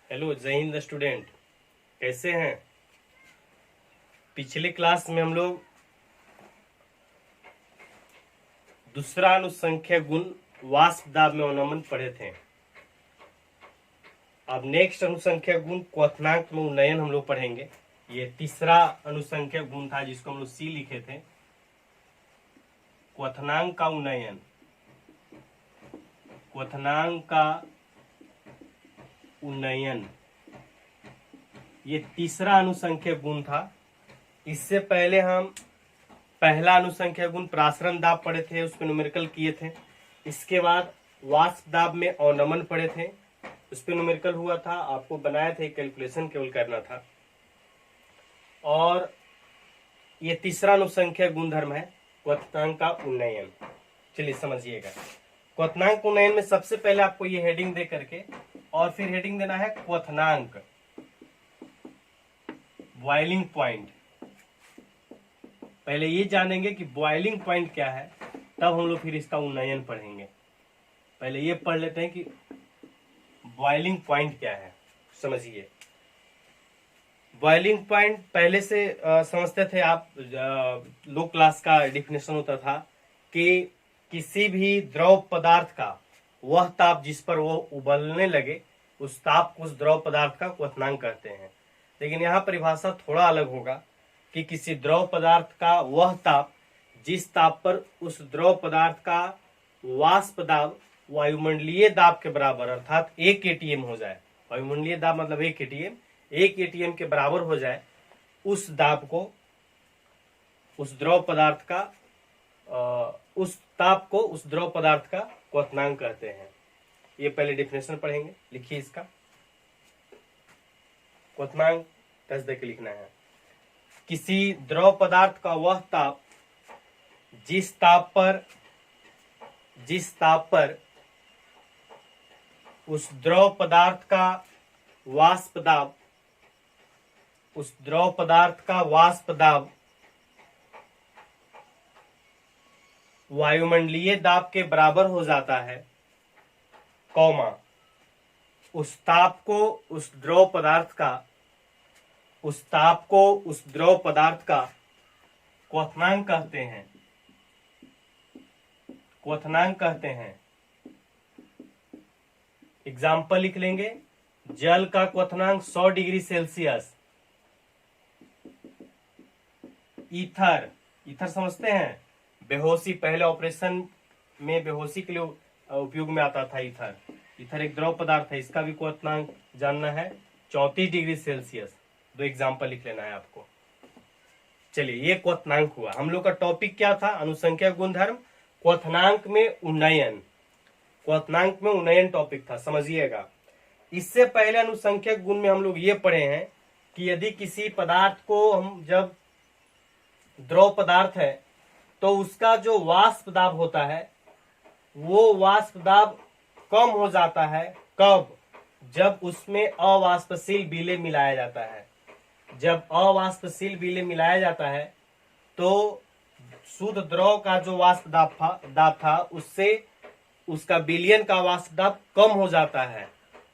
Hello जय Hind student, कैसे हैं। पिछले क्लास में हम लोग दूसरा अनुसंख्या गुण वाष्प दाब में अवनमन पढ़े थे। अब नेक्स्ट अनुसंख्या गुण क्वथनांक में उन्नयन हम लोग पढ़ेंगे। ये तीसरा अनुसंख्या गुण था जिसको हम लोग सी लिखे थे। क्वथनांक का उन्नयन, क्वथनांक का उन्नयन, ये तीसरा अनुसंख्या गुण था। इससे पहले हम पहला अनुसंख्या गुण प्रासरण दाब पढ़े थे, उस पर न्यूमेरिकल किए थे। इसके बाद वाष्प दाब में अवनमन पढ़े थे, उस पर न्यूमेरिकल हुआ था। आपको बनाया था, कैलकुलेशन केवल करना था। और ये तीसरा अनुसंख्या गुणधर्म है क्वथनांक का उन्नयन। चलिए समझिएगा। क्वथनांक उन्नयन में सबसे पहले आपको ये हेडिंग दे करके और फिर हेडिंग देना है क्वथनांक बॉइलिंग पॉइंट। पहले ये जानेंगे कि बॉइलिंग पॉइंट क्या है, तब हम लोग फिर इसका उन्नयन पढ़ेंगे। पहले ये पढ़ लेते हैं कि बॉइलिंग पॉइंट क्या है। समझिए, बॉइलिंग पॉइंट पहले से समझते थे आप। लो क्लास का डिफिनेशन होता था कि किसी भी द्रव पदार्थ का वह ताप जिस पर वो उबलने लगे, उस ताप को उस द्रव पदार्थ का क्वथनांक कहते हैं। लेकिन यहाँ परिभाषा थोड़ा अलग होगा कि किसी द्रव पदार्थ का वह ताप जिस ताप पर उस द्रव पदार्थ का वाष्प दाब वायुमंडलीय दाब के बराबर अर्थात 1 atm हो जाए। वायुमंडलीय दाब मतलब 1 atm, 1 atm के बराबर हो जाए, उस दाब को, उस द्रव पदार्थ का उस ताप को उस द्रव पदार्थ का क्वथनांक कहते हैं। ये पहले डिफिनेशन पढ़ेंगे। लिखिए इसका क्वथनांक टच दे के लिखना है। किसी द्रव पदार्थ का वह ताप जिस ताप पर उस द्रव पदार्थ का वाष्प दाब, उस द्रव पदार्थ का वाष्प दाब वायुमंडलीय दाब के बराबर हो जाता है, कौमा उस ताप को उस द्रव पदार्थ का क्वथनांक कहते हैं। एग्जाम्पल लिख लेंगे। जल का क्वथनांक 100 डिग्री सेल्सियस। ईथर समझते हैं, बेहोशी, पहले ऑपरेशन में बेहोशी के लिए उपयोग में आता था। ईथर एक द्रव पदार्थ है, इसका भी क्वथनांक जानना है 34 डिग्री सेल्सियस। 2 एग्जाम्पल लिख लेना है आपको। चलिए, ये क्वथनांक हुआ। हम लोग का टॉपिक क्या था? अनुसंख्या गुणधर्म, क्वथनांक में उन्नयन। क्वथनांक में उन्नयन टॉपिक था, समझिएगा। इससे पहले अनुसंख्या गुण में हम लोग ये पढ़े हैं कि यदि किसी पदार्थ को हम, जब द्रव पदार्थ है तो उसका जो वाष्प दाब होता है वो वाष्प दाब कम हो जाता है। कब? जब उसमें अवाष्पशील विलेय मिलाया जाता है। जब अवाष्पशील विलेय मिलाया जाता है तो शुद्ध द्रव का जो वाष्प दाब था उससे उसका विलयन का वाष्प दाब कम हो जाता है,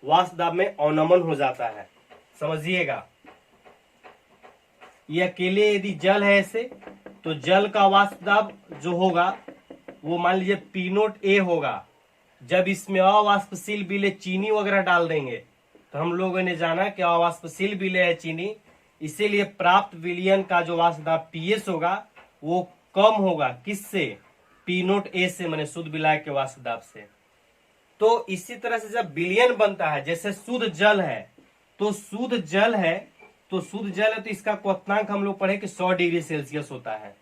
वाष्प दाब में अवनमन हो जाता है। समझिएगा, ये अकेले यदि जल है ऐसे, तो जल का वाष्प दाब जो होगा वो मान लीजिए P0A होगा। जब इसमें अवाष्पशील विलेय चीनी वगैरह डाल देंगे तो हम लोगों ने जाना कि अवाष्पशील विलेय है चीनी, इसीलिए प्राप्त विलयन का जो वाष्प दाब PS होगा वो कम होगा। किससे? P0A से, माने शुद्ध विलायक के वाष्प दाब से। तो इसी तरह से जब विलयन बनता है, जैसे शुद्ध जल है तो इसका क्वथनांक हम लोग पढ़े कि 100 डिग्री सेल्सियस होता है।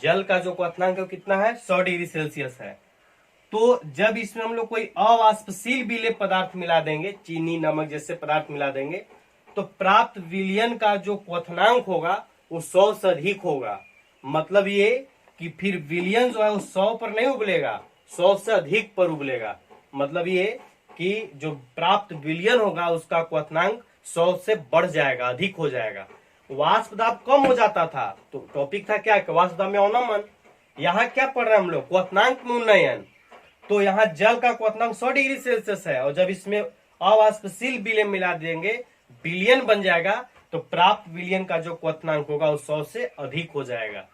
जल का जो क्वथनांक है कितना है? 100 डिग्री सेल्सियस है। तो जब इसमें हम लोग कोई अवाष्पशील विलेय पदार्थ मिला देंगे, चीनी, नमक जैसे पदार्थ मिला देंगे, तो प्राप्त विलयन का जो क्वथनांक होगा वो 100 से अधिक होगा। मतलब ये कि फिर विलयन जो है वो 100 पर नहीं उबलेगा, 100 से अधिक पर उबलेगा। मतलब ये कि जो प्राप्त विलयन होगा उसका क्वथनांक 100 से बढ़ जाएगा, अधिक हो जाएगा। वाष्प दाब कम हो जाता था, तो टॉपिक था क्या? वाष्प दाब में अवनमन। यहाँ क्या पढ़ रहे हैं हम लोग? क्वथनांक में उन्नयन। तो यहाँ जल का क्वथनांक 100 डिग्री सेल्सियस है और जब इसमें अवाष्पशील विलयन मिला देंगे, विलयन बन जाएगा, तो प्राप्त विलयन का जो क्वथनांक होगा वो 100 से अधिक हो जाएगा।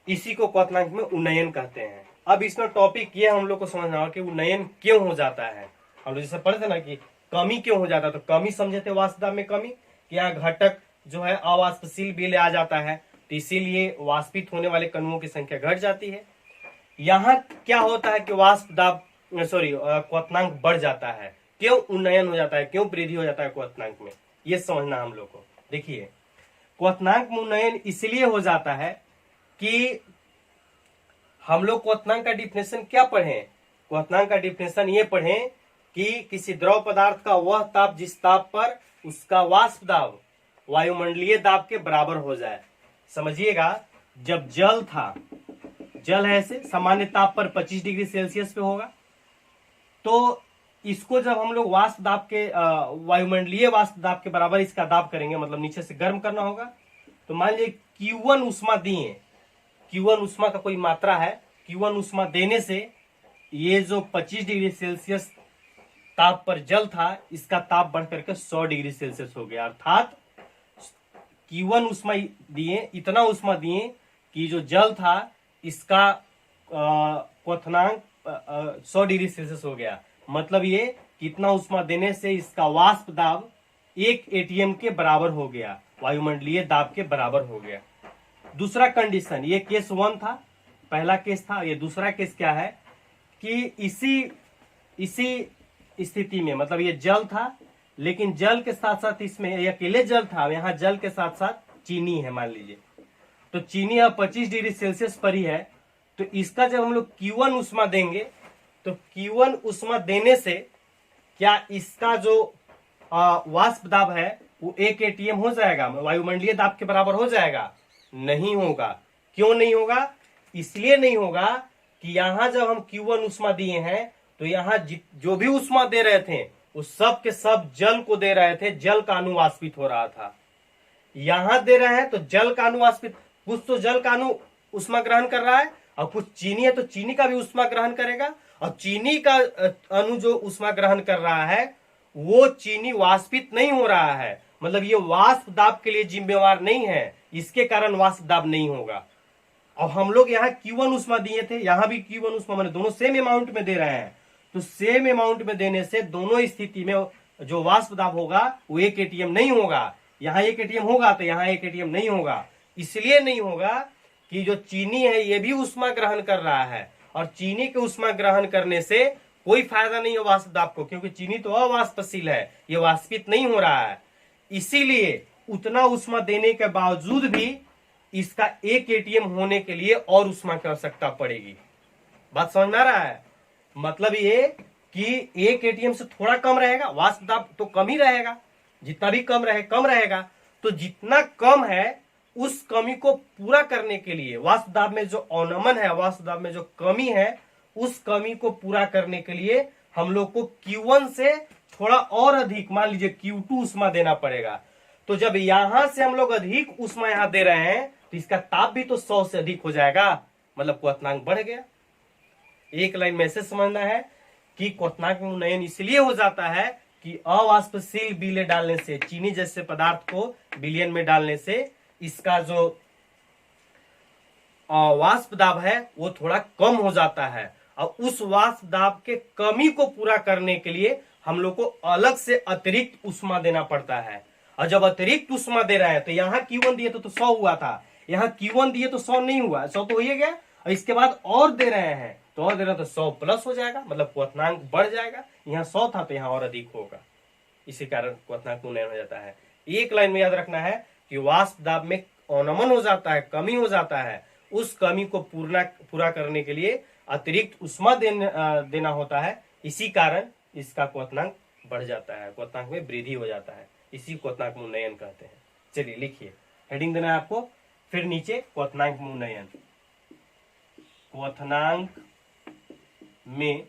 इसी को क्वथनांक में उन्नयन कहते हैं। अब इसमें टॉपिक ये हम लोग को समझना होगा कि उन्नयन क्यों हो जाता है। हम लोग जैसे पढ़े थे ना कि कमी क्यों हो जाता है, तो कमी समझे थे वाष्प दाब में कमी, कि यहाँ घटक जो है अवाष्पशील विलय आ जाता है, तो इसीलिए वाष्पित होने वाले कणुओं की संख्या घट जाती है। यहाँ क्या होता है कि वाष्प दाब क्वथनांक बढ़ जाता है। क्यों उन्नयन हो जाता है, क्यों वृद्धि हो जाता है क्वथनांक में, ये समझना हम लोग को। देखिए, क्वथनांक में उन्नयन इसलिए हो जाता है कि हम लोग क्वथनांक का डिफिनेशन क्या पढ़े, क्वथनांक का डिफिनेशन ये पढ़े कि किसी द्रव पदार्थ का वह ताप जिस ताप पर उसका वाष्प दाब वायुमंडलीय दाब के बराबर हो जाए। समझिएगा, जब जल था, जल है ऐसे सामान्य ताप पर 25 डिग्री सेल्सियस पे होगा, तो इसको जब हम लोग वाष्प दाब के वायुमंडलीय वाष्प दाब के बराबर इसका दाब करेंगे, मतलब नीचे से गर्म करना होगा, तो मान लीजिए Q1 उष्मा दिए, Q1 उष्मा का कोई मात्रा है, Q1 उष्मा देने से ये जो 25 डिग्री सेल्सियस ताप पर जल था, इसका ताप बढ़ करके 100 डिग्री सेल्सियस हो गया। अर्थात Q1 उष्मा दिए, इतना उष्मा दिए कि जो जल था इसका क्वथनांक 100 डिग्री सेल्सियस हो गया। मतलब ये कितना उष्मा देने से इसका वाष्प दाब 1 ATM के बराबर हो गया, वायुमंडलीय दाब के बराबर हो गया। दूसरा कंडीशन, ये केस 1 था, पहला केस था। ये दूसरा केस क्या है कि इसी स्थिति में, मतलब ये जल था, लेकिन जल के साथ साथ इसमें ये अकेले जल था, यहाँ जल के साथ साथ चीनी है मान लीजिए, तो चीनी अब 25 डिग्री सेल्सियस पर ही है, तो इसका जब हम लोग Q1 उष्मा देंगे, तो Q1 उष्मा देने से क्या इसका जो वाष्प दाब है वो 1 ATM हो जाएगा, वायुमंडलीय दाब के बराबर हो जाएगा? नहीं होगा। क्यों नहीं होगा? इसलिए नहीं होगा कि यहां जब हम Q1 उष्मा दिए हैं, तो यहाँ जो भी उष्मा दे रहे थे वो सब के सब जल को दे रहे थे, जल का अणु वाष्पित हो रहा था। यहां दे रहे हैं तो जल का अणु वाष्पित, कुछ तो जल का अणु उष्मा ग्रहण कर रहा है, और कुछ चीनी है तो चीनी का भी उष्मा ग्रहण करेगा, और चीनी का अणु जो उष्मा ग्रहण कर रहा है वो चीनी वाष्पित नहीं हो रहा है, मतलब ये वाष्प दाब के लिए जिम्मेवार नहीं है, इसके कारण वाष्प दाब नहीं होगा। और हम लोग यहाँ Q1 उष्मा दिए थे, यहाँ भी Q1 उष्मा, मैंने दोनों सेम अमाउंट में दे रहे हैं, तो सेम अमाउंट में देने से दोनों स्थिति में जो वाष्प दाब होगा वो 1 ATM नहीं होगा। यहाँ 1 ATM होगा तो यहाँ 1 ATM नहीं होगा। इसलिए नहीं होगा कि जो चीनी है ये भी उष्मा ग्रहण कर रहा है, और चीनी के उष्मा ग्रहण करने से कोई फायदा नहीं है वाष्प दाब को, क्योंकि चीनी तो अवाष्पशील है, ये वाष्पित नहीं हो रहा है। इसीलिए उतना उष्मा देने के बावजूद भी इसका 1 ATM होने के लिए और उष्मा की आवश्यकता पड़ेगी। बात समझ में आ रहा है? मतलब ये कि 1 ATM से थोड़ा कम रहेगा, वाष्प दाब तो कम ही रहेगा, जितना भी कम रहेगा, तो जितना कम है उस कमी को पूरा करने के लिए वाष्प दाब में जो अवनमन है, वाष्प दाब में जो कमी है, उस कमी को पूरा करने के लिए हम लोग को Q1 से थोड़ा और अधिक, मान लीजिए Q2 उष्मा देना पड़ेगा। तो जब यहां से हम लोग अधिक उष्मा यहां दे रहे हैं, तो इसका ताप भी तो 100 से अधिक हो जाएगा, मतलब क्वथनांक बढ़ गया। एक लाइन में से समझना है कि क्वथनांक में उन्नयन इसलिए हो जाता है कि अवाष्पशील विलय डालने से, चीनी जैसे पदार्थ को विलयन में डालने से इसका जो वाष्प दाब है वो थोड़ा कम हो जाता है, और उस वाष्प दाब के कमी को पूरा करने के लिए हम लोग को अलग से अतिरिक्त उष्मा देना पड़ता है। और जब अतिरिक्त उष्मा दे रहे हैं, तो यहाँ Q1 दिए तो 100 हुआ था, यहाँ Q1 दिए तो 100 नहीं हुआ, 100 तो हो ही गया, और इसके बाद और दे रहे हैं तो और दे रहे हैं तो 100 प्लस हो जाएगा, मतलब क्वथनांक बढ़ जाएगा। यहाँ 100 था तो यहाँ और अधिक होगा, इसी कारण क्वथनांक उन्नयन हो जाता है। एक लाइन में याद रखना है कि वाष्प दाब में अवनमन हो जाता है, कमी हो जाता है, उस कमी को पूरा करने के लिए अतिरिक्त उष्मा देना होता है, इसी कारण इसका क्वथनांक बढ़ जाता है, क्वथनांक में वृद्धि हो जाता है, इसी क्वथनांक में उन्नयन कहते हैं। चलिए लिखिए, हेडिंग देना है आपको, फिर नीचे क्वथनांक में उन्नयन, क्वथनांक में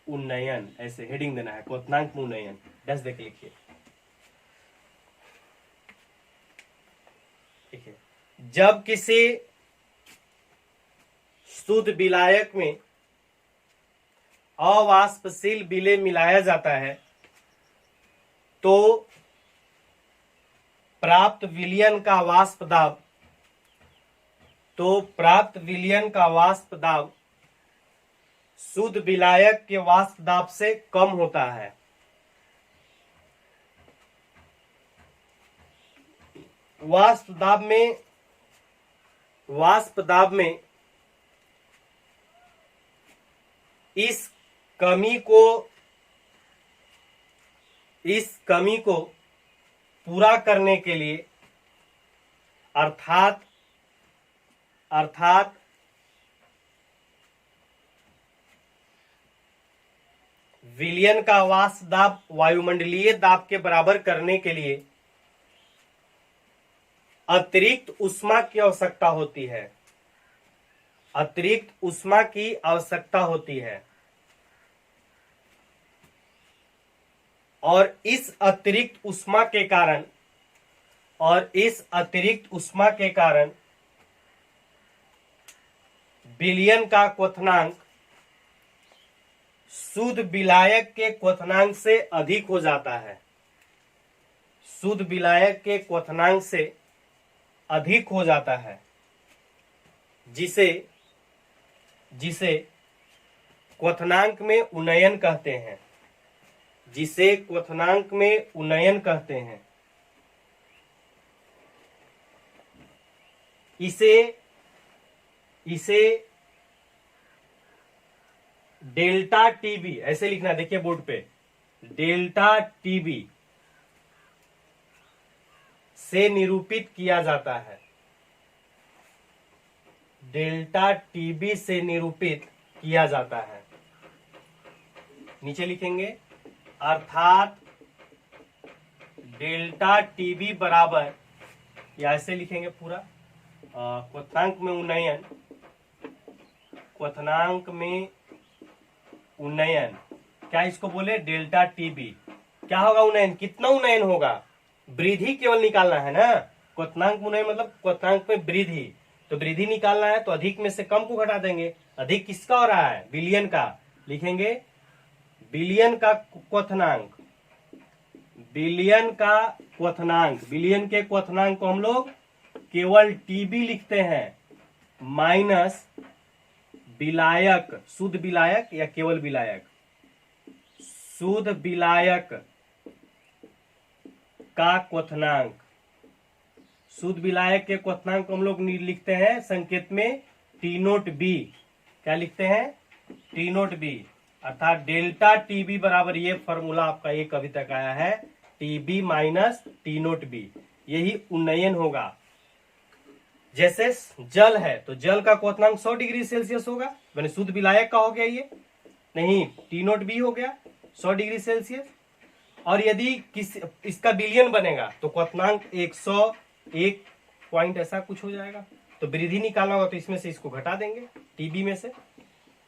उन्नयन, ऐसे हेडिंग देना है, क्वथनांक में उन्नयन, डैश देख लिखिए। देखिए, जब किसी शुद्ध विलायक में अवाष्पशील विलेय मिलाया जाता है तो प्राप्त विलयन का वाष्प दाब शुद्ध विलायक के वाष्प दाब से कम होता है। वाष्प दाब में इस कमी को पूरा करने के लिए अर्थात विलयन का वाष्प दाब वायुमंडलीय दाब के बराबर करने के लिए अतिरिक्त ऊष्मा की आवश्यकता होती है। और इस अतिरिक्त ऊष्मा के कारण विलयन का क्वथनांक शुद्ध विलायक के क्वथनांक से अधिक हो जाता है। जिसे क्वथनांक में उन्नयन कहते हैं। इसे डेल्टा टीबी ऐसे लिखना, देखिए बोर्ड पे, डेल्टा टीबी से निरूपित किया जाता है। नीचे लिखेंगे अर्थात डेल्टा टीबी बराबर, या ऐसे लिखेंगे पूरा, क्वथनांक में उन्नयन क्या इसको बोले, डेल्टा टीबी। क्या होगा उन्नयन, कितना उन्नयन होगा, वृद्धि केवल निकालना है ना। क्वथनांक उन्नयन मतलब क्वथनांक में वृद्धि, तो वृद्धि निकालना है तो अधिक में से कम को घटा देंगे। अधिक किसका हो रहा है, विलयन का। लिखेंगे विलयन के क्वथनांक को हम लोग केवल टीबी लिखते हैं, माइनस विलायक, शुद्ध विलायक या केवल विलायक, शुद्ध विलायक का क्वथनांक। शुद्ध विलायक के क्वथनांक को हम लोग लिखते हैं संकेत में टी नोट बी। क्या लिखते हैं, टी नोट बी, अर्थात डेल्टा टीबी बराबर, ये फॉर्मूला आपका एक अभी तक आया है, TB minus T naught B, यही उन्नयन होगा। जैसे जल है तो जल का क्वथनांक 100 डिग्री सेल्सियस होगा, मैंने शुद्ध विलायक का हो गया ये, नहीं टी नोट बी हो गया 100 डिग्री सेल्सियस। और यदि इसका विलयन बनेगा तो क्वथनांक 101 पॉइंट ऐसा कुछ हो जाएगा। तो वृद्धि निकालना होगा तो इसमें से इसको घटा देंगे टीबी में से।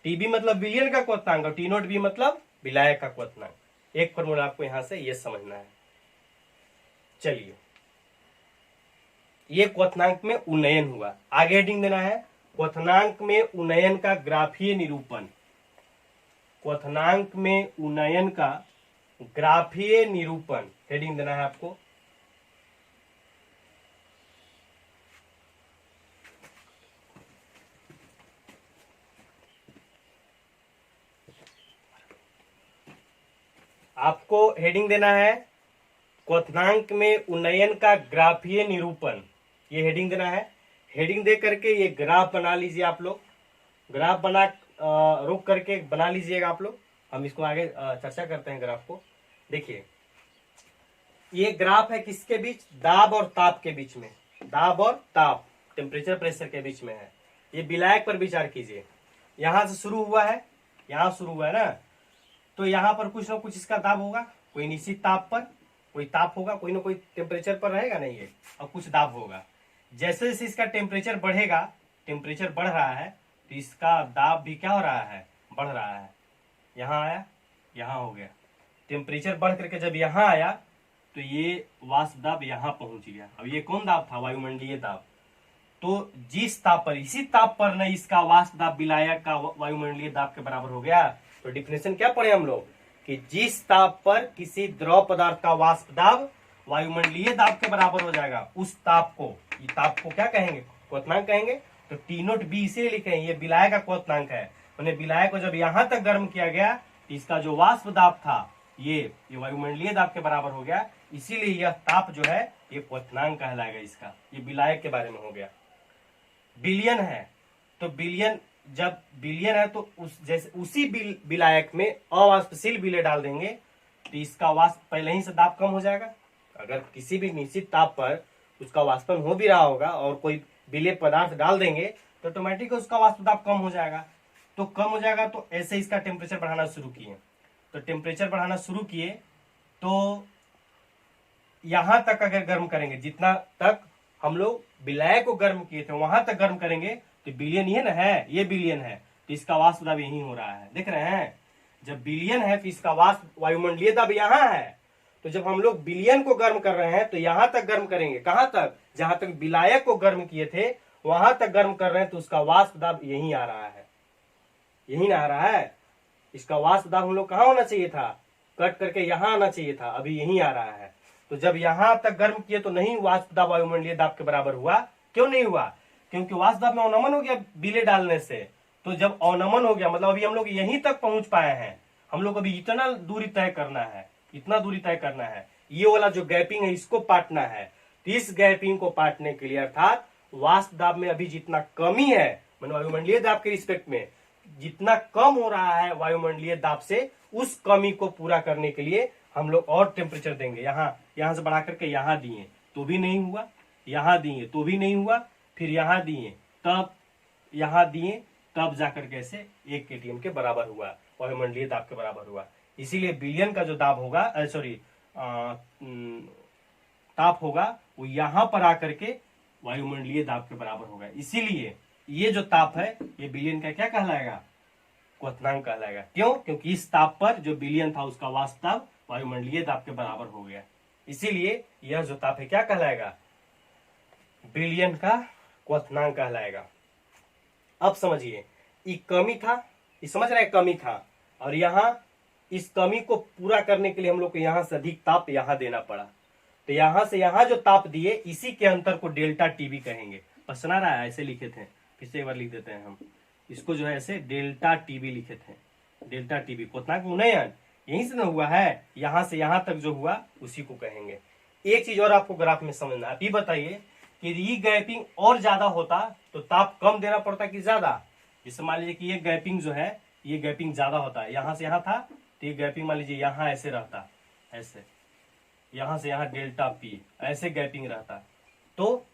टीबी मतलब विलयन का क्वथनांक और टी नोट बी मतलब विलायक का क्वथनांक। एक फॉर्मूला आपको यहां से ये समझना है। चलिए, ये क्वथनांक में उन्नयन हुआ। आगे हेडिंग देना है क्वथनांक में उन्नयन का ग्राफीय निरूपण। क्वथनांक में उन्नयन का ग्राफीय निरूपण हेडिंग देना है आपको। आपको हेडिंग देना है क्वथनांक में उन्नयन का ग्राफीय निरूपण, ये हेडिंग देना है। हेडिंग दे करके ये ग्राफ बना लीजिए आप लोग, ग्राफ बना रोक करके बना लीजिएगा आप लोग। हम इसको आगे चर्चा करते हैं ग्राफ को। देखिए ये ग्राफ है किसके बीच, दाब और ताप के बीच में, दाब और ताप, टेम्परेचर प्रेशर के बीच में है। ये विलायक पर विचार कीजिए, यहां से शुरू हुआ है, यहां शुरू हुआ है ना, तो यहां पर कुछ ना कुछ इसका दाब होगा, कोई निश्चित ताप पर कोई ताप होगा, कोई ना कोई टेम्परेचर पर रहेगा नहीं ये, और कुछ दाब होगा। जैसे जैसे इसका टेम्परेचर बढ़ेगा, टेम्परेचर बढ़ रहा है तो इसका दाब भी क्या हो रहा है, बढ़ रहा है। यहाँ आया, यहाँ हो गया, टेम्परेचर बढ़ करके जब यहाँ आया तो ये वाष्प दाब यहाँ पहुंच गया। अब ये कौन दाब था, वायुमंडलीय दाब। तो जिस ताप पर, इसी ताप पर न इसका वाष्प दाब विलायक का वायुमंडलीय दाब के बराबर हो गया। तो डिफिनेशन क्या पढ़े हम लोग कि जिस ताप पर किसी द्रव पदार्थ का वाष्प दाब वायुमंडलीय दाब के बराबर हो जाएगा, उस ताप को, ये ताप को क्या कहेंगे, क्वथनांक कहेंगे। तो टी नोट बी इसीलिए लिखे हैं, ये विलायक का क्वथनांक है। मैंने विलायक को जब यहां तक गर्म किया गया तो इसका जो वाष्प दाब था ये वायुमंडलीय दाब के बराबर हो गया, इसीलिए यह ताप जो है ये क्वथनांक कहलाएगा इसका। ये विलायक के बारे में हो गया। बिलियन है, तो बिलियन, जब बिलियन है तो उसी विलायक में अवाष्पशील विलेय डाल देंगे तो इसका वाष्प पहले ही से दाब कम हो जाएगा। अगर किसी भी निश्चित ताप पर उसका वाष्पन हो भी रहा होगा और कोई विलेय पदार्थ डाल देंगे तो ऑटोमेटिक उसका वाष्प दाब कम हो जाएगा। तो कम हो जाएगा तो ऐसे इसका टेम्परेचर बढ़ाना शुरू किए। तो टेम्परेचर बढ़ाना शुरू किए तो यहां तक अगर गर्म करेंगे, जितना तक हम लोग विलायक को गर्म किए थे वहां तक गर्म करेंगे तो बिलियन ये ना है, ये बिलियन है तो इसका वाष्प दाब यही हो रहा है। देख रहे हैं, जब बिलियन है तो इसका वाष्प वायुमंडलीय दाब यहां है। तो जब हम लोग बिलियन को गर्म कर रहे हैं तो यहां तक गर्म करेंगे, कहां तक, जहां तक विलायक को गर्म किए थे वहां तक गर्म कर रहे हैं तो उसका वाष्प दाब यही आ रहा है, यही ना आ रहा है। इसका वाष्प दाब हम लोग कहां होना चाहिए था, कट करके यहां आना चाहिए था, अभी यही आ रहा है। तो जब यहां तक गर्म किए तो नहीं वाष्प दाब वायुमंडलीय दाब के बराबर हुआ। क्यों नहीं हुआ, क्योंकि वाष्प दाब में अवनमन हो गया विलेय डालने से। तो जब अवनमन हो गया मतलब अभी हम लोग यहीं तक पहुंच पाए हैं, हम लोग अभी इतना दूरी तय करना है, इतना दूरी तय करना है, ये वाला जो गैपिंग है इसको पाटना है। तो इस गैपिंग को पाटने के लिए अर्थात वाष्प दाब में अभी जितना कमी है, मतलब वायुमंडलीय दाब के रिस्पेक्ट में जितना कम हो रहा है वायुमंडलीय दाब से, उस कमी को पूरा करने के लिए हम लोग और टेम्परेचर देंगे। यहां से बढ़ा करके यहां दिए तो भी नहीं हुआ, यहां दिए तो भी नहीं हुआ, फिर यहां दिए तब, यहां दिए तब जाकर के ऐसे 1 केटीएम के बराबर हुआ, वायुमंडलीय दाब के बराबर हुआ। इसीलिए बिलियन का जो दाब होगा, ताप होगा वो यहां पर आकर के वायुमंडलीय दाब के बराबर होगा। इसीलिए ये जो ताप है ये बिलियन का क्या कहलाएगा, क्वथनांक कहलाएगा। क्यों, क्योंकि इस ताप पर जो बिलियन था उसका वाष्प दाब वायुमंडलीय दाब के बराबर हो गया। इसीलिए यह जो ताप है क्या कहलाएगा, बिलियन का क्वथनांक कहलाएगा। अब समझिए, ये कमी था, ये समझ रहे हैं, कमी था, और यहां इस कमी को पूरा करने के लिए हम लोग को यहां से अधिक ताप यहां देना पड़ा। तो यहां से यहां जो ताप दिए इसी के अंतर को डेल्टा टीबी कहेंगे। पसंद आ रहा है, ऐसे लिखे थे, फिर से एक बार लिख देते हैं हम इसको, जो है ऐसे डेल्टा टीबी लिखे थे। डेल्टा टीबी क्वथनांक उन्नयन यहीं से ना हुआ है, यहां से यहां तक जो हुआ उसी को कहेंगे। एक चीज और आपको ग्राफ में समझना, आप ये बताइए कि ये गैपिंग और ज्यादा होता तो ताप कम देना पड़ता कि ज्यादा। जैसे मान लीजिए कि ये गैपिंग जो है, ये गैपिंग ज्यादा होता है, यहां से यहां था तो ये गैपिंग मान लीजिए यहां ऐसे रहता, ऐसे, यहां से यहां डेल्टा पी ऐसे गैपिंग रहता, तो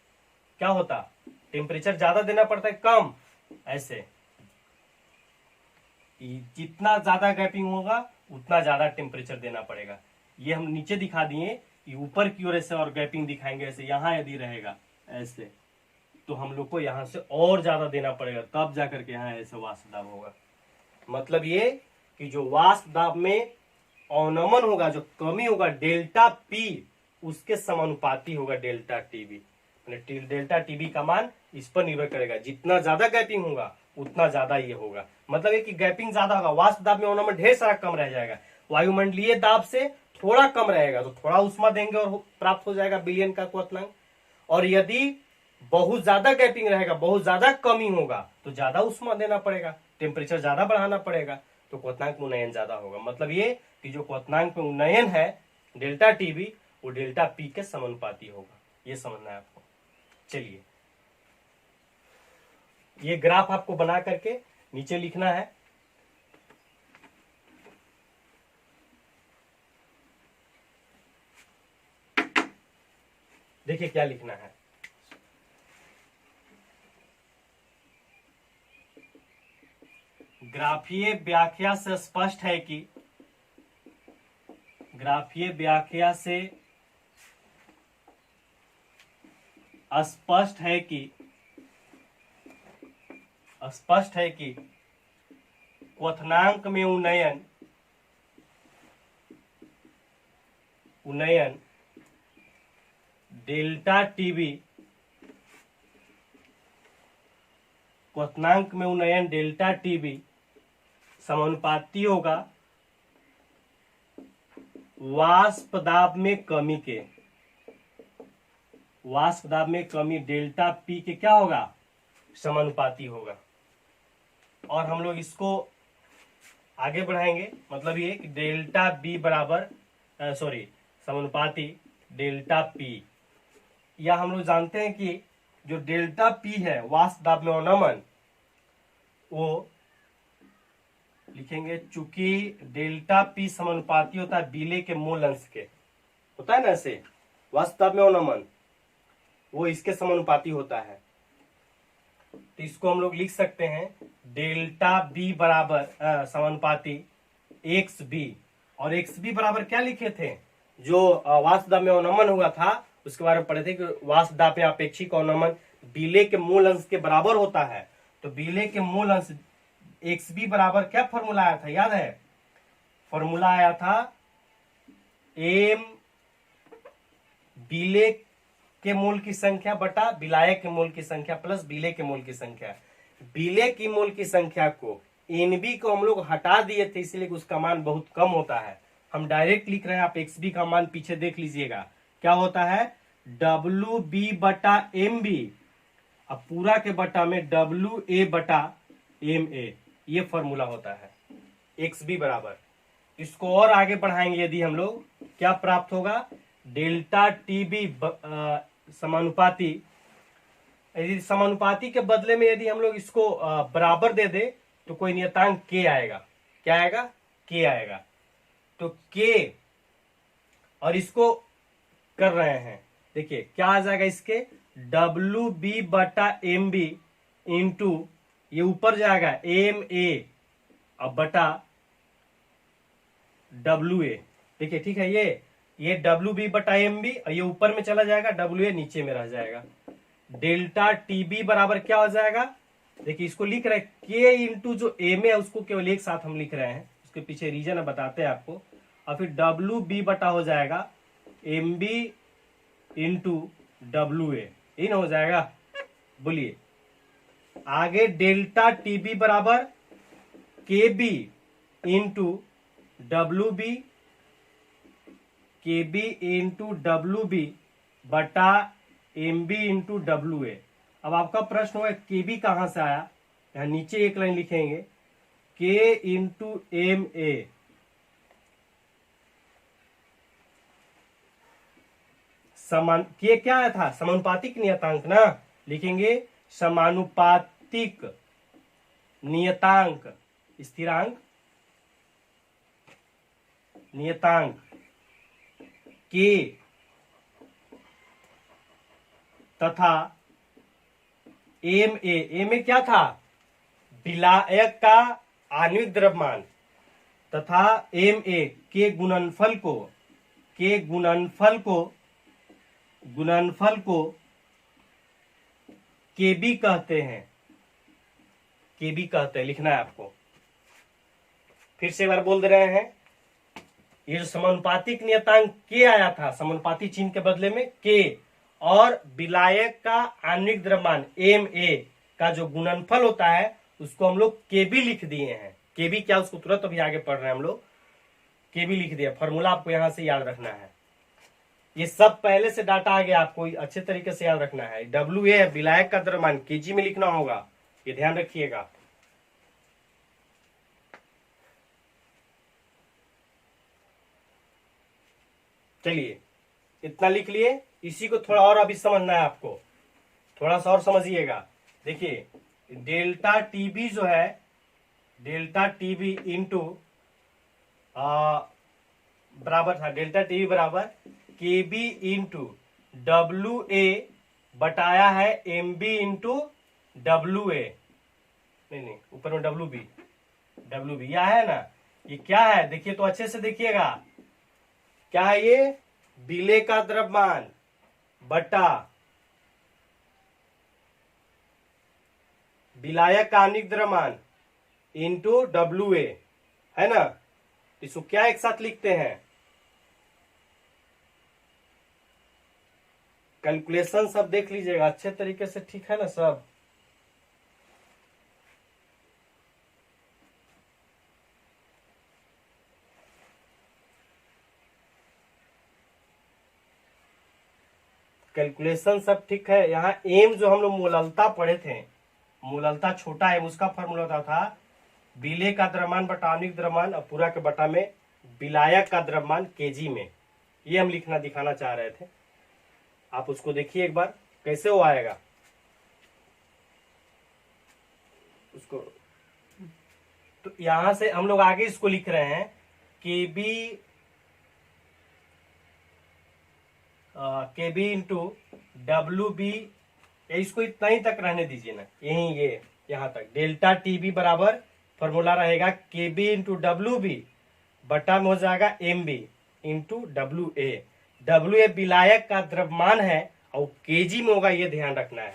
क्या होता, टेम्परेचर ज्यादा देना पड़ता है कम, ऐसे। जितना ज्यादा गैपिंग होगा उतना ज्यादा टेम्परेचर देना पड़ेगा। ये हम नीचे दिखा दिए, ये ऊपर की ओर ऐसे और गैपिंग दिखाएंगे ऐसे, यहां यदि रहेगा ऐसे तो हम लोग को यहां से और ज्यादा देना पड़ेगा, तब जाकर के यहाँ ऐसे वाष्प दाब होगा। मतलब ये कि जो वाष्प दाब में अवनमन होगा, जो कमी होगा डेल्टा पी, उसके समानुपाती होगा डेल्टा टीबी। डेल्टा टीबी का मान इस पर निर्भर करेगा, जितना ज्यादा गैपिंग होगा उतना ज्यादा ये होगा। मतलब है कि गैपिंग ज्यादा होगा, वाष्प दाब में अवनमन ढेर सारा कम रह जाएगा, वायुमंडलीय दाब से थोड़ा कम रहेगा तो थोड़ा उष्मा देंगे और प्राप्त हो जाएगा बिलियन का क्वथनांक। और यदि बहुत ज्यादा गैपिंग रहेगा, बहुत ज्यादा कमी होगा तो ज्यादा उष्मा देना पड़ेगा, टेम्परेचर ज्यादा बढ़ाना पड़ेगा, तो क्वथनांक में उन्नयन ज्यादा होगा। मतलब ये कि जो क्वथनांक में उन्नयन है डेल्टा टीबी, वो डेल्टा पी के समानुपाती होगा, ये समझना है आपको। चलिए, ये ग्राफ आपको बना करके नीचे लिखना है। देखिए क्या लिखना है, ग्राफीय व्याख्या से स्पष्ट है कि, ग्राफीय व्याख्या से स्पष्ट है कि, स्पष्ट है कि क्वथनांक में उन्नयन, उन्नयन डेल्टा टीबी, क्वथनांक में उन्नयन डेल्टा टीबी समानुपाती होगा वाष्प दाब में कमी के। वाष्प दाब में कमी डेल्टा पी के क्या होगा, समानुपाती होगा। और हम लोग इसको आगे बढ़ाएंगे, मतलब ये कि डेल्टा बी बराबर समानुपाती डेल्टा पी। या हम लोग जानते हैं कि जो डेल्टा पी है वाष्प दाब में अवनमन, वो लिखेंगे चूंकि डेल्टा पी समानुपाती होता है बिले के मूल अंश के, होता है ना ऐसे, वाष्प दाब में अवनमन वो इसके समानुपाती होता है। तो इसको हम लोग लिख सकते हैं डेल्टा बी बराबर समानुपाती एक्स बी। और एक्स बी बराबर क्या लिखे थे, जो वाष्प दाब में अवनमन हुआ था उसके बारे में पढ़े थे कि वाष्प दाब में अपेक्षिक अवनमन बिले के मूल अंश के बराबर होता है। तो बिले के मूल अंश एक्स बी बराबर क्या फॉर्मूला आया था, याद है? फॉर्मूला आया था एम बिले के मूल की संख्या बटा विलायक के मूल की संख्या प्लस बिले के मूल की संख्या। बिले की मूल की संख्या को एनबी को हम लोग हटा दिए थे, इसलिए उसका मान बहुत कम होता है। हम डायरेक्ट लिख रहे हैं, आप एक्स बी का मान पीछे देख लीजिएगा क्या होता है, डब्ल्यू बी बटा एम बी, अब पूरा के बटा में डब्ल्यू ए बटा एम ए, ये फॉर्मूला होता है एक्स बी बराबर। इसको और आगे बढ़ाएंगे यदि हम लोग, क्या प्राप्त होगा, डेल्टा टी बी समानुपाती। यदि समानुपाती के बदले में यदि हम लोग इसको बराबर दे दे तो कोई नियतांक के आएगा, क्या आएगा, के आएगा। तो के और इसको कर रहे हैं, देखिए क्या आ जाएगा, इसके डब्ल्यू बी बटा एम बी इंटू ये ऊपर जाएगा एम ए अब बटा डब्ल्यू ए। देखिए ठीक है, ये डब्ल्यू बी बटा एम बी, ये ऊपर में चला जाएगा, डब्ल्यू ए नीचे में रह जाएगा। डेल्टा टी बी बराबर क्या हो जाएगा, देखिए इसको लिख रहे हैं के इंटू जो एम है उसको केवल एक साथ हम लिख रहे हैं, उसके पीछे रीजन है बताते हैं आपको। और फिर डब्ल्यू बी बटा हो जाएगा M B into W A, इन हो जाएगा। बोलिए आगे डेल्टा टी बी बराबर K B into W B, K B into W B बटा M B into W A. अब आपका प्रश्न होगा के बी कहां से आया, यहां नीचे एक लाइन लिखेंगे के इंटू एम ए, समान के क्या आया था, समानुपातिक नियतांक ना, लिखेंगे समानुपातिक नियतांक, स्थिरांक नियतांक के तथा एम ए क्या था, विलायक का आणविक द्रव्यमान, तथा एम ए के गुणनफल को के बी कहते हैं, के बी कहते हैं, लिखना है आपको। फिर से एक बार बोल दे रहे हैं, ये जो समानुपातिक नियतांक के आया था, समानुपाती चिन्ह के बदले में के, और विलायक का आणविक द्रव्यमान एम ए का जो गुणनफल होता है उसको हम लोग के बी लिख दिए हैं। के बी क्या, उसको तुरंत अभी आगे पढ़ रहे हैं हम लोग, के बी लिख दिया। फॉर्मूला आपको यहां से याद रखना है, ये सब पहले से डाटा आ गया, आपको अच्छे तरीके से याद रखना है। डब्ल्यू ए विलायक का द्रव्यमान केजी में लिखना होगा, ये ध्यान रखिएगा। चलिए इतना लिख लिए, इसी को थोड़ा और अभी समझना है आपको, थोड़ा सा और समझिएगा। देखिए डेल्टा टीबी जो है, डेल्टा टीबी इंटू बराबर था, डेल्टा टीबी बराबर K B into W A बटाया है M B into W A, नहीं ऊपर में डब्ल्यू बी यह है ना, ये क्या है देखिए तो अच्छे से देखिएगा, क्या है ये, विलेय का द्रव्यमान बटा विलायक का आणविक द्रव्यमान इंटू डब्ल्यू ए, है ना। इसको क्या एक साथ लिखते हैं, कैलकुलेशन सब देख लीजिएगा अच्छे तरीके से, ठीक है ना सब। कैलकुलेशन सब ठीक है। यहाँ एम जो हम लोग मोललता पढ़े थे, मोललता छोटा एम, उसका फॉर्मूला होता था विलेय का द्रव्यमान बटा आणविक द्रव्यमान और पूरा के बटा में विलायक का द्रव्यमान केजी में। ये हम लिखना दिखाना चाह रहे थे। आप उसको देखिए एक बार कैसे वो आएगा उसको। तो यहां से हम लोग आगे इसको लिख रहे हैं केबी इंटू डब्ल्यू बी। इसको इतना ही तक रहने दीजिए ना, यही ये यहां तक डेल्टा टीबी बराबर फॉर्मूला रहेगा केबी इंटू डब्ल्यू बी बटा में हो जाएगा M B into W A. W A विलायक का द्रव्यमान है और केजी में होगा, ये ध्यान रखना है।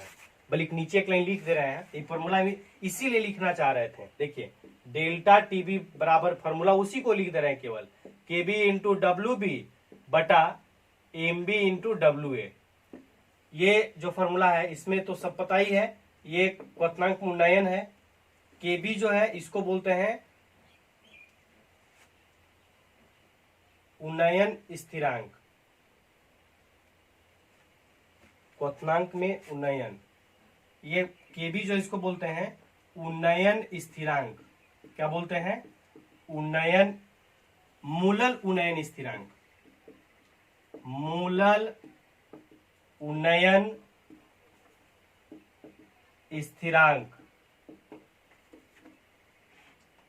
बल्कि नीचे एक लाइन लिख दे रहे हैं, ये फॉर्मूला इसीलिए लिखना चाह रहे थे। देखिए डेल्टा टीबी बराबर फॉर्मूला उसी को लिख दे रहे हैं, केवल केबी इंटू डब्ल्यू बी बटा M B into W A. ये जो फॉर्मूला है इसमें तो सब पता ही है, ये क्वथनांक उन्नयन है। केबी जो है इसको बोलते हैं उन्नयन स्थिरांक, क्वथनांक में उन्नयन। ये केबी जो इसको बोलते हैं उन्नयन स्थिरांक। क्या बोलते हैं? उन्नयन, मूलल उन्नयन स्थिरांक, मूलल उन्नयन स्थिरांक।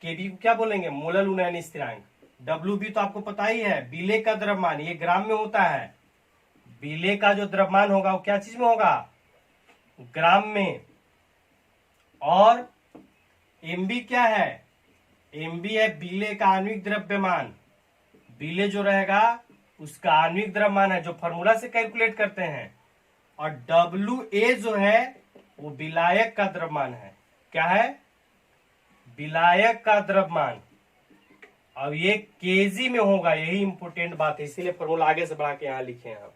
केबी को क्या बोलेंगे? मूलल उन्नयन स्थिरांक। डब्ल्यू बी तो आपको पता ही है, विलेय का द्रव्यमान, ये ग्राम में होता है। विलेय का जो द्रव्यमान होगा वो क्या चीज में होगा? ग्राम में। और एमबी क्या है? एमबी है विलेय का आणविक द्रव्यमान। विलेय जो रहेगा उसका आणविक द्रव्यमान है, जो फॉर्मूला से कैलकुलेट करते हैं। और डब्ल्यू ए जो है वो विलायक का द्रव्यमान है। क्या है? विलायक का द्रव्यमान। अब ये केजी में होगा, यही इंपोर्टेंट बात है, इसीलिए फॉर्मूला आगे से बढ़ा के यहां लिखे हैं हम।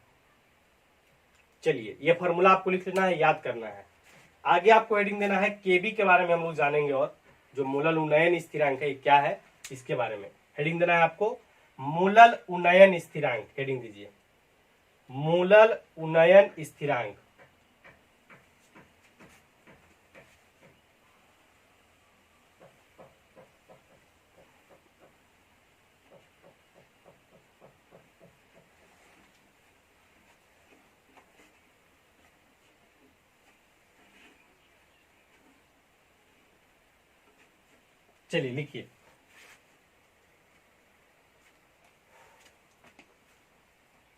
चलिए ये फॉर्मूला आपको लिख लेना है, याद करना है। आगे आपको हेडिंग देना है केबी के बारे में हम लोग जानेंगे, और जो मूलल उन्नयन स्थिरांक है क्या है इसके बारे में हेडिंग देना है आपको। मूलल उन्नयन स्थिरांक हेडिंग दीजिए, मूलल उन्नयन स्थिरांक। चलिए लिखिए,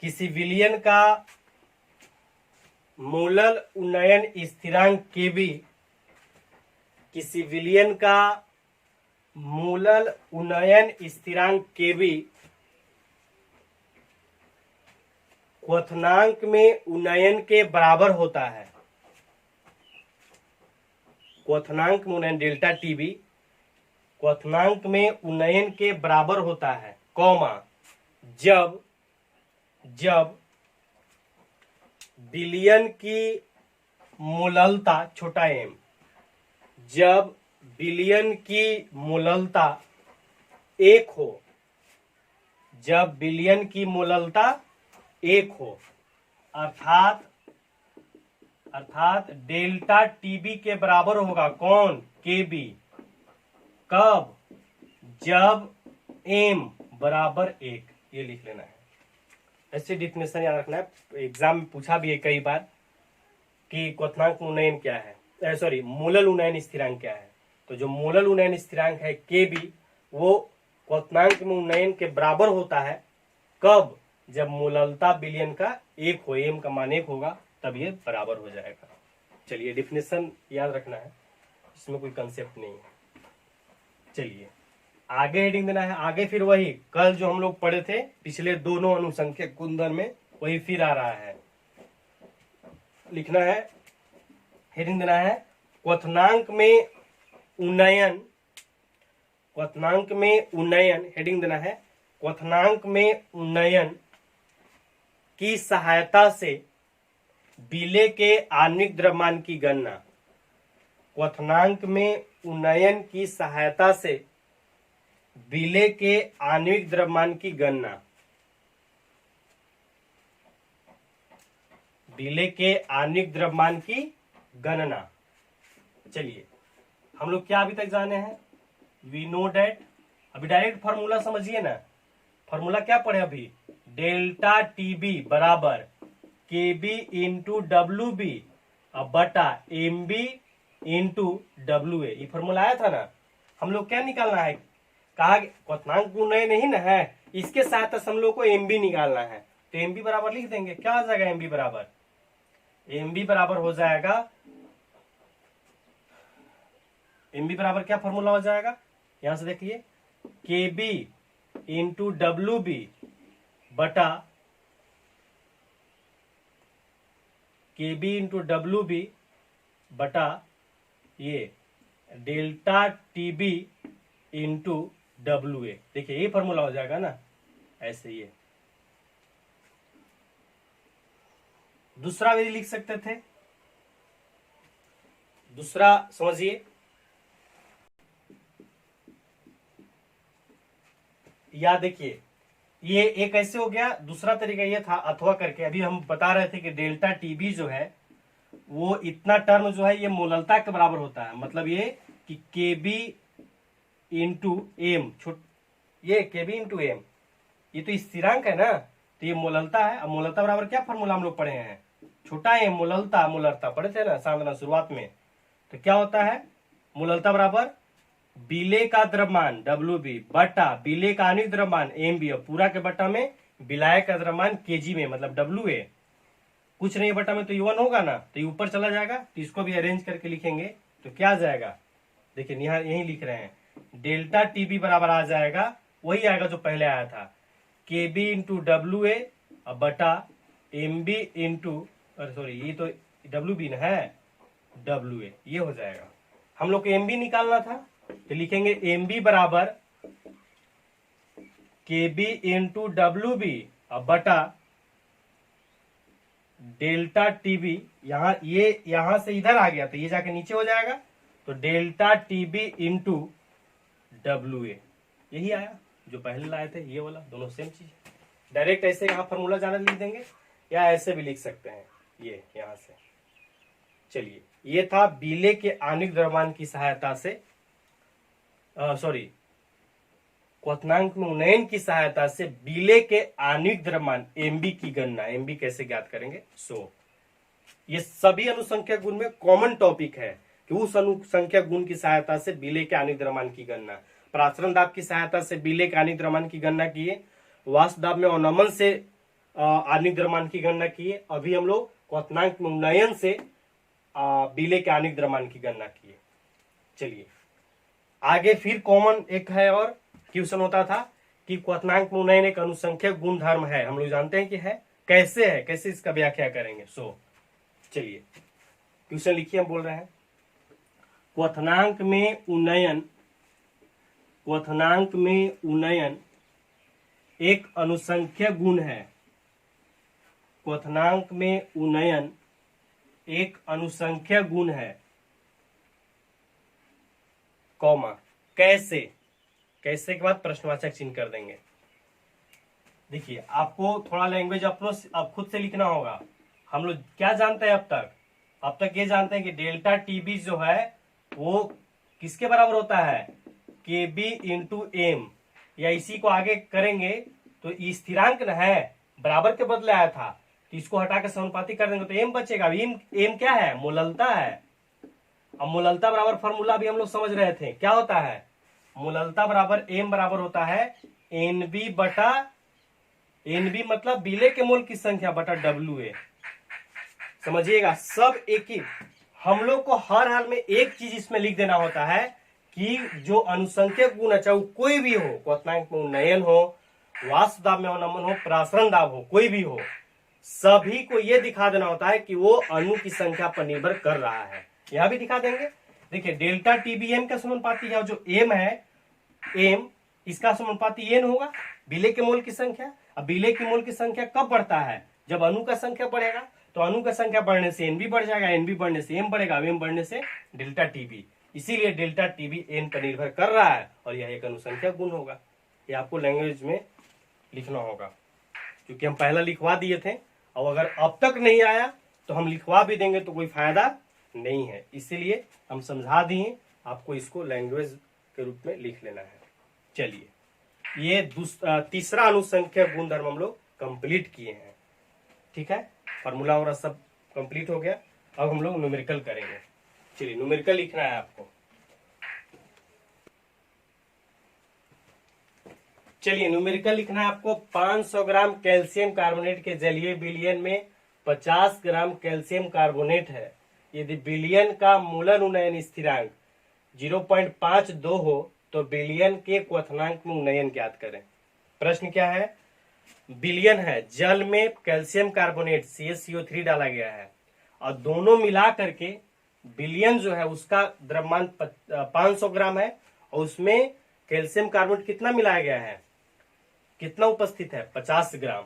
किसी विलयन का मूलल उन्नयन स्थिरांक केबी, किसी विलयन का मूलल उन्नयन स्थिरांक केबी क्वथनांक में उन्नयन के बराबर होता है। क्वथनांक में उन्नयन डेल्टा टीबी क्वथनांक में उन्नयन के बराबर होता है, कौमा जब विलयन की मूललता छोटा एम, जब विलयन की मूललता एक हो, जब विलयन की मूललता एक हो, अर्थात डेल्टा टीबी के बराबर होगा कौन? केबी। कब? जब एम बराबर एक। ये लिख लेना है, ऐसे डिफिनेशन याद रखना है। एग्जाम में पूछा भी है कई बार कि क्वथनांक उन्नयन क्या है, सॉरी मूलल उन्नयन स्थिरांक क्या है। तो जो मूलल उन्नयन स्थिरांक है केबी, वो क्वथनांक में उन्नयन के बराबर होता है। कब? जब मूललता विलयन का एक हो, एम का मान एक होगा, तब ये बराबर हो जाएगा। चलिए डिफिनेशन याद रखना है, इसमें कोई कंसेप्ट नहीं है। चलिए आगे हेडिंग देना है। आगे फिर वही कल जो हम लोग पढ़े थे पिछले दोनों अनुसंख्यक कुंदन में, वही फिर आ रहा है। लिखना है, हेडिंग देना है क्वथनांक में उन्नयन, क्वथनांक में उन्नयन। हेडिंग देना है क्वथनांक में उन्नयन की सहायता से विलेय के आणविक द्रव्यमान की गणना। क्वथनांक में उन्नयन की सहायता से विलेय के आणविक द्रव्यमान की गणना। बिले के आणविक द्रव्यमान की गणना। चलिए हम लोग क्या अभी तक जाने हैं, वी नो डेट, अभी डायरेक्ट फॉर्मूला समझिए ना, फॉर्मूला क्या पढ़े अभी, डेल्टा टीबी बराबर K B into W B बटा M B into W A, ये फॉर्मूला आया था ना। हम लोग क्या निकालना है, कहा क्वथनांक गुणन नहीं ना है, इसके साथ हम लोग को एम बी निकालना है, तो एम बी बराबर लिख देंगे, क्या हो जाएगा एम बी बराबर, एम बी बराबर हो जाएगा, एम बी बराबर क्या फॉर्मूला हो जाएगा, यहां से देखिए के बी इंटू डब्ल्यू बी बटा के बी इंटू डब्ल्यू बी बटा ये delta T B into W A, देखिए ये फॉर्मूला हो जाएगा ना, ऐसे ये दूसरा भी लिख सकते थे, दूसरा समझिए, या देखिए ये एक ऐसे हो गया, दूसरा तरीका ये था अथवा करके, अभी हम बता रहे थे कि डेल्टा टीबी जो है वो इतना टर्म जो है ये मोललता के बराबर होता है, मतलब ये कि के बी इंटू एम, ये के बी इंटू एम, ये तो स्थिरांक है ना, तो ये मोललता है। अब मोललता बराबर क्या फॉर्मूला हम लोग पढ़े हैं, छोटा एम मोललता, मोलरता पढ़े थे ना साधना शुरुआत में, तो क्या होता है मोललता बराबर बिले का द्रव्यमान डब्ल्यू बी बटा बिले का आणविक द्रव्यमान एम बी, पूरा के बटा में बिलाय का द्रव्यमान केजी में, मतलब डब्ल्यू ए, कुछ नहीं बटा में तो U1 होगा ना, तो ये ऊपर चला जाएगा, तो इसको भी अरेंज करके लिखेंगे तो क्या आ जाएगा, देखिए यहाँ यही लिख रहे हैं, डेल्टा टीबी बराबर आ जाएगा, वही आएगा जो पहले आया था, के बी इंटू डब्ल्यू ए बटा एम बी इंटू, सॉरी ये तो डब्ल्यू बी है, डब्ल्यू ए, ये हो जाएगा। हम लोग को एम बी निकालना था, तो लिखेंगे एम बी बराबर K B into W B बटा डेल्टा टीबी, ये यहां से इधर आ गया तो ये जाके नीचे हो जाएगा, तो डेल्टा टीबी इंटू डब्ल्यू ए, यही आया जो पहले लाए थे, ये वाला दोनों सेम चीज। डायरेक्ट ऐसे यहां फॉर्मूला जाना लिख देंगे, या ऐसे भी लिख सकते हैं, ये यहां से। चलिए ये था बिले के आणविक द्रव्यमान की सहायता से, सॉरी क्वथनांक में उन्नयन की सहायता से बिले के आणविक द्रव्यमान एमबी की गणना, एमबी कैसे ज्ञात करेंगे। ये सभी अनुसंख्यक गुण में कॉमन टॉपिक है कि उस अनुसंख्यक गुण की सहायता से बिले के आणविक द्रव्यमान की गणना, प्रासरण दाब की सहायता से बिले के आणविक द्रव्यमान की गणना किए, वाष्प दाब में अवनमन से आणविक द्रव्यमान की गणना किए, अभी हम लोग क्वथनांक में उन्नयन से बिले के आणविक द्रव्यमान की गणना किए। चलिए आगे फिर कॉमन एक है और क्वेश्चन होता था कि क्वथनांक में उन्नयन एक अनुसंख्यक गुण धर्म है, हम लोग जानते हैं कि है, कैसे है, कैसे इसका व्याख्या करेंगे। चलिए क्वेश्चन लिखिए, हम बोल रहे हैं क्वथनांक में उन्नयन एक अनुसंख्यक गुण है, क्वथनांक में उन्नयन एक अनुसंख्यक गुण है, कॉमा कैसे, कैसे के बाद प्रश्नवाचक चिन्ह कर देंगे। देखिए आपको थोड़ा लैंग्वेज अपनों अब खुद से लिखना होगा। हम लोग क्या जानते हैं अब तक ये जानते हैं कि डेल्टा टीबी जो है वो किसके बराबर होता है, के बी इंटू एम, या इसी को आगे करेंगे तो स्थिरांक न है, बराबर के बदले आया था, तो इसको हटा के समानुपाती कर देंगे तो एम बचेगा। एम क्या है, मोललता है। अब मोललता बराबर फॉर्मूला भी हम लोग समझ रहे थे, क्या होता है, मोललता बराबर एम बराबर होता है एन बी बटा, एन बी मतलब बिले के मोल की संख्या बटा डब्ल्यू ए। समझिएगा सब एक ही, हम लोग को हर हाल में एक चीज इसमें लिख देना होता है कि जो अनुसंख्यक गुण है, चाहे कोई भी हो, क्वथनांक में उन्नयन हो, वाष्प दाब में अवनमन हो, प्रासरण दाब हो, कोई भी हो, सभी को यह दिखा देना होता है कि वो अणु की संख्या पर निर्भर कर रहा है। यहां भी दिखा देंगे, देखिए डेल्टा टीबीएम का समानुपाती है, जो एम है, एम इसका समानुपाती एन होगा, बिले के मोल की संख्या। अब बिले की मोल की संख्या कब बढ़ता है, जब अणु का संख्या बढ़ेगा, तो अणु का संख्या बढ़ने से एन भी बढ़ जाएगा, एन भी बढ़ने से एम बढ़ेगा, एम बढ़ने से डेल्टा टीबी, इसीलिए डेल्टा टीबी एन पर निर्भर कर रहा है और यह एक अनुसंख्या गुण होगा। ये आपको लैंग्वेज में लिखना होगा, क्योंकि हम पहला लिखवा दिए थे, और अगर अब तक नहीं आया तो हम लिखवा भी देंगे तो कोई फायदा नहीं है, इसीलिए हम समझा दिए, आपको इसको लैंग्वेज के रूप में लिख लेना है। चलिए, ये तीसरा अनुसंख्यक गुणधर्म हम लोग कंप्लीट किए हैं। ठीक है, फॉर्मूला वगैरह सब कंप्लीट हो गया। अब हम लोग न्यूमेरिकल करेंगे। चलिए, न्यूमेरिकल लिखना है आपको। चलिए, न्यूमेरिकल लिखना है आपको। 500 ग्राम कैल्शियम कार्बोनेट के जलीय विलयन में 50 ग्राम कैल्शियम कार्बोनेट है। यदि विलयन का मूलन उन्नयन स्थिरांक 0.52 हो तो विलयन के क्वथनांक में उन्नयन ज्ञात करें। प्रश्न क्या है? विलयन है, जल में कैल्शियम कार्बोनेट CaCO3 डाला गया है और दोनों मिला करके विलयन जो है उसका द्रव्यमान 500 ग्राम है और उसमें कैल्शियम कार्बोनेट कितना मिलाया गया है, कितना उपस्थित है, 50 ग्राम।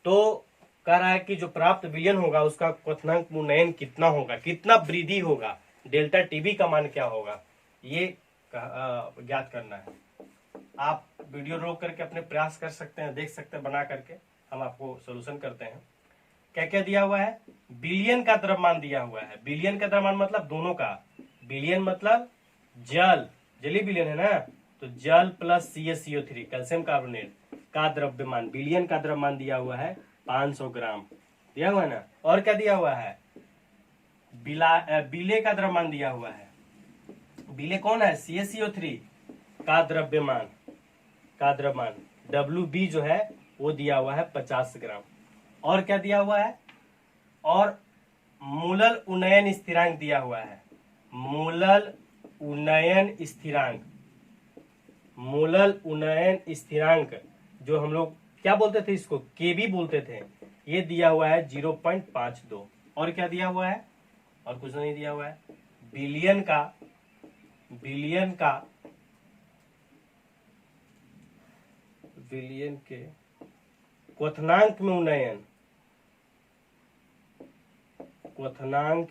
तो कह रहा है कि जो प्राप्त विलयन होगा उसका क्वथनांक में उन्नयन कितना होगा, कितना वृद्धि होगा, डेल्टा टीबी का मान क्या होगा, ये ज्ञात करना है। आप वीडियो रोक करके अपने प्रयास कर सकते हैं, देख सकते हैं बना करके, हम आपको सोल्यूशन करते हैं। क्या क्या दिया हुआ है? विलयन का द्रव्यमान दिया हुआ है। विलयन का द्रव्यमान मतलब दोनों का, विलयन मतलब जल, जलीय विलयन है ना, तो जल प्लस CaCO3 कैल्शियम कार्बोनेट का द्रव्यमान, विलयन का द्रव्यमान दिया हुआ है 500 ग्राम दिया हुआ है ना। और क्या दिया हुआ है? विलेय का द्रव्यमान दिया हुआ है। विलेय कौन है? CaCO3 का द्रव्यमान WB जो है वो दिया हुआ है 50 ग्राम। और क्या दिया हुआ है? और मूलल उन्नयन स्थिरांक दिया हुआ है। मूलल उन्नयन स्थिरांक जो हम लोग क्या बोलते थे, इसको केबी बोलते थे, ये दिया हुआ है 0.52। और क्या दिया हुआ है? और कुछ नहीं दिया हुआ है। विलयन के क्वथनांक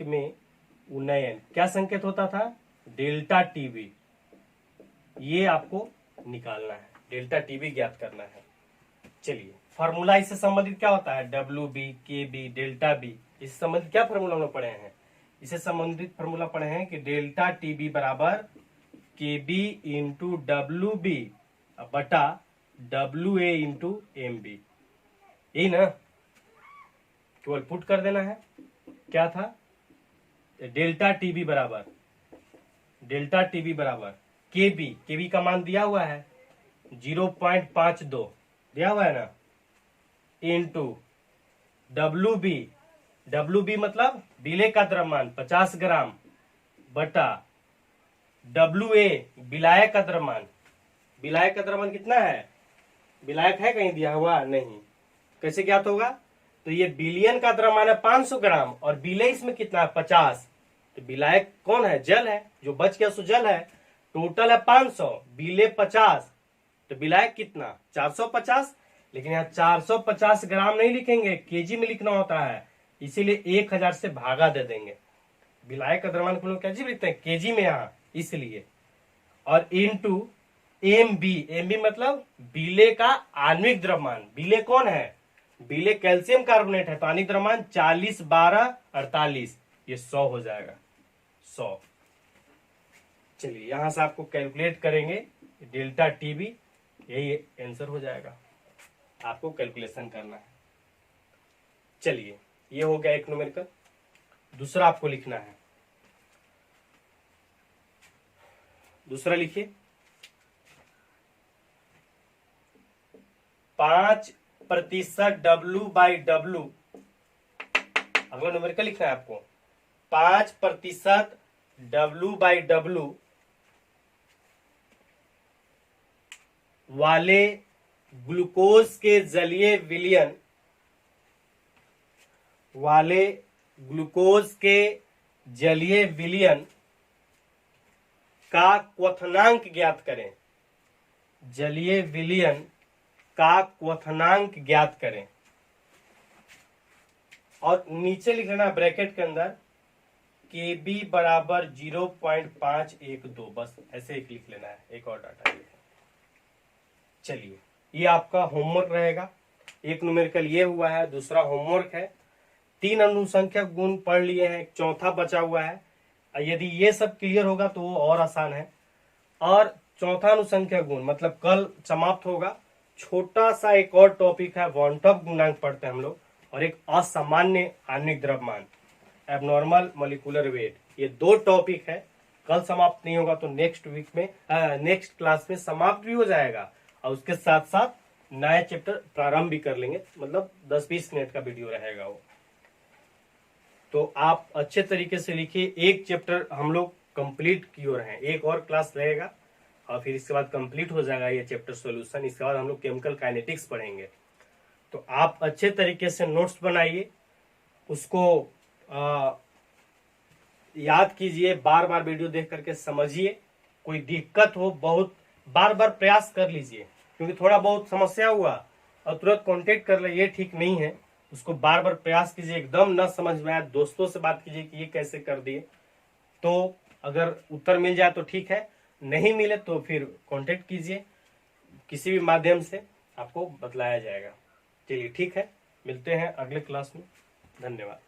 में उन्नयन क्या संकेत होता था? Delta TB. ये आपको निकालना है, डेल्टा टीबी ज्ञात करना है। चलिए, फार्मूला इससे संबंधित क्या होता है? WB, KB, delta B. इससे संबंधित क्या फार्मूला हम लोग पढ़े हैं? इससे संबंधित फार्मूला पढ़े हैं कि डेल्टा टीबी बराबर KB इंटू WB बटा WA इंटू MB। यही ना, केवल पुट कर देना है। क्या था? डेल्टा टीबी बराबर केबी का मान दिया हुआ है 0.52 दिया हुआ है ना, इंटू WB मतलब विलेय का द्रव्यमान 50 ग्राम बटा WA विलायक का द्रव्यमान। विलायक का द्रव्यमान कितना है? विलायक है कहीं दिया हुआ? नहीं। कैसे ज्ञात होगा? तो ये विलयन का द्रव्यमान है 500 ग्राम और विलेय इसमें कितना है? 50। तो विलायक कौन है? जल है, जो बच गया सो जल है। टोटल है 500, विलेय 50, तो विलायक कितना? 450। लेकिन यहाँ 450 ग्राम नहीं लिखेंगे, केजी में लिखना होता है, इसीलिए 1000 से भागा दे देंगे। विलायक का द्रव्यमान को लोग केजी लिखते हैं, केजी में यहाँ, इसलिए। और इंटू एमबी मतलब विलेय का आणविक द्रव्यमान। विलेय कौन है? विलेय कैल्शियम कार्बोनेट है, तो आणविक द्रव्यमान 40, 12, 48, ये 100 हो जाएगा, 100। चलिए, यहां से आपको कैलकुलेट करेंगे डेल्टा टीबी, यही आंसर हो जाएगा। आपको कैलकुलेशन करना है। चलिए, ये हो गया एक न्यूमेरिकल। दूसरा आपको लिखना है। दूसरा लिखिए, 5% W/W। अगला न्यूमेरिकल लिखना है आपको। 5% W/W वाले ग्लूकोज के जलीय विलयन का क्वथनांक ज्ञात करें। जलीय विलयन का क्वथनांक ज्ञात करें। और नीचे लिख लेना ब्रैकेट के अंदर KB बराबर 0.512, बस ऐसे एक लिख लेना है। एक और डाटा लिखना। चलिए, ये आपका होमवर्क रहेगा। एक न्यूमेरिकल ये हुआ है, दूसरा होमवर्क है 3 अनुसंख्यक गुण पढ़ लिए हैं, एक चौथा बचा हुआ है। यदि ये सब क्लियर होगा तो वो और आसान है। और चौथा अनुसंख्यक गुण मतलब कल समाप्त होगा। छोटा सा एक और टॉपिक है, वांटॉप गुणांक पढ़ते हैं हम लोग, और एक असामान्य आणविक द्रव्यमान, एबनॉर्मल मॉलिक्यूलर वेट। ये 2 टॉपिक है, कल समाप्त नहीं होगा तो नेक्स्ट वीक में नेक्स्ट क्लास में समाप्त भी हो जाएगा, और उसके साथ साथ नया चैप्टर प्रारंभ भी कर लेंगे। मतलब 10-20 मिनट का वीडियो रहेगा वो। तो आप अच्छे तरीके से लिखिए। एक चैप्टर हम लोग कंप्लीट की ओर हैं, एक और क्लास रहेगा और फिर इसके बाद कंप्लीट हो जाएगा ये चैप्टर सॉल्यूशन। इसके बाद हम लोग केमिकल काइनेटिक्स पढ़ेंगे। तो आप अच्छे तरीके से नोट्स बनाइए, उसको याद कीजिए, बार बार वीडियो देख करके समझिए। कोई दिक्कत हो बहुत बार बार प्रयास कर लीजिए, क्योंकि थोड़ा बहुत समस्या हुआ और तुरंत कांटेक्ट कर ले, ये ठीक नहीं है। उसको बार बार प्रयास कीजिए, एकदम न समझ में आए दोस्तों से बात कीजिए कि ये कैसे कर दिए। तो अगर उत्तर मिल जाए तो ठीक है, नहीं मिले तो फिर कांटेक्ट कीजिए, किसी भी माध्यम से आपको बतलाया जाएगा। चलिए ठीक है, मिलते हैं अगले क्लास में। धन्यवाद।